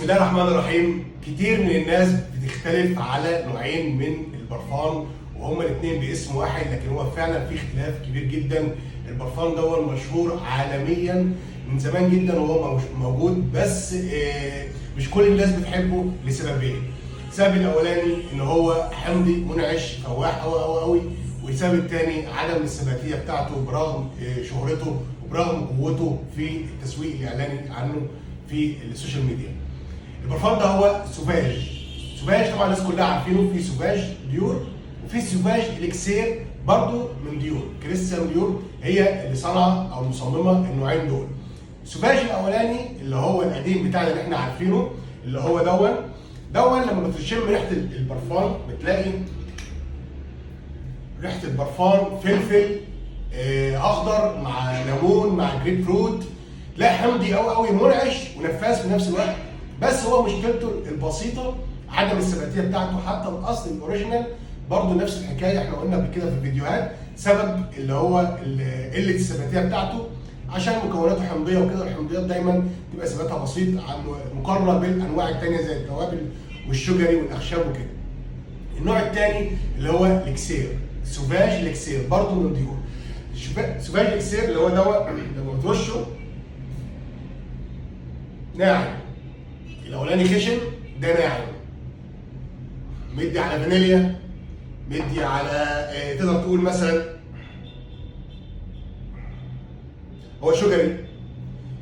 الله الرحمن الرحيم. كتير من الناس بتختلف على نوعين من البرفان وهما الاثنين باسم واحد، لكن هو فعلا في اختلاف كبير جدا. البرفان ده مشهور عالميا من زمان جدا وهو موجود، بس مش كل الناس بتحبه لسببين. السبب الاولاني ان هو حمضي منعش فواح قوي قوي قوي، والسبب الثاني عدم الثباتيه بتاعته برغم شهرته وبرغم قوته في التسويق الاعلاني عنه في السوشيال ميديا. البرفان ده هو سوفاج. سوفاج طبعا الناس كلها عارفينه، في سوفاج ديور وفي سوفاج اليكسير برضو من ديور. كريستيان ديور هي اللي صنع او مصممه النوعين دول. سوفاج الاولاني اللي هو القديم بتاعنا اللي احنا عارفينه، اللي هو دون لما بتشم ريحه البرفان بتلاقي ريحه البرفان فلفل اخضر مع ليمون مع جريب فروت، تلاقي حمضي قوي قوي منعش ونفاذ في نفس الوقت. بس هو مشكلته البسيطه عدم الثباتيه بتاعته. حتى الاصل الاوريجينال برضه نفس الحكايه، احنا قلنا قبل كده في الفيديوهات سبب اللي هو قله الثباتيه بتاعته عشان مكوناته حمضيه وكده. الحمضيات دايما تبقى ثباتها بسيط عن مقارنه بالانواع الثانيه زي التوابل والشجري والاخشاب وكده. النوع الثاني اللي هو الاكسير، سوفاج الاكسير برضه من ديور. سوفاج الاكسير اللي هو لما ترشه ناعم، الاولاني خشن ده ناعم، مدي على فانيليا، مدي على تقدر تقول مثلا هو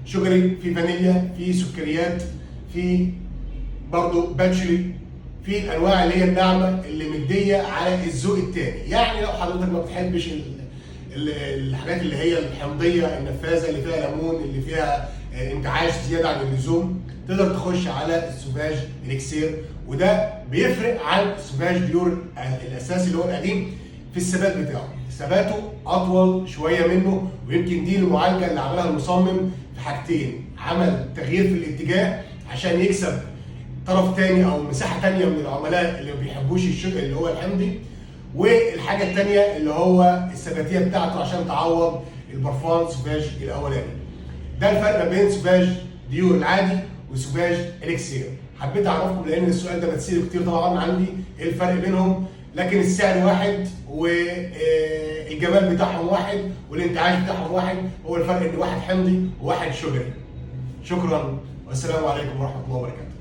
شجري في فانيليا، في سكريات، في برضه باتشلي، في الانواع اللي هي الناعمه اللي مديه على الذوق الثاني. يعني لو حضرتك ما بتحبش الحاجات اللي هي الحمضيه النفاذه اللي فيها ليمون اللي فيها انتعاش زياده عن اللزوم، تقدر تخش على السوفاج اليكسير. وده بيفرق عن السوفاج ديور الاساسي اللي هو القديم في الثبات بتاعه. ثباته اطول شويه منه، ويمكن دي المعالجه اللي عملها المصمم في حاجتين: عمل تغيير في الاتجاه عشان يكسب طرف تاني او مساحه تانيه من العملاء اللي ما بيحبوش الشجر اللي هو الحمضي، والحاجه الثانيه اللي هو الثباتيه بتاعته عشان تعوض البرفان سوفاج الاولاني. ده الفرق ما بين سوفاج ديور العادي وسوفاج اليكسير. حبيت اعرفكم لان السؤال ده بتسأله كتير طبعا عندي، ايه الفرق بينهم؟ لكن السعر واحد والجمال بتاعهم واحد والانتعاش بتاعهم واحد. هو الفرق ان واحد حمضي وواحد شجري. شكرا والسلام عليكم ورحمه الله وبركاته.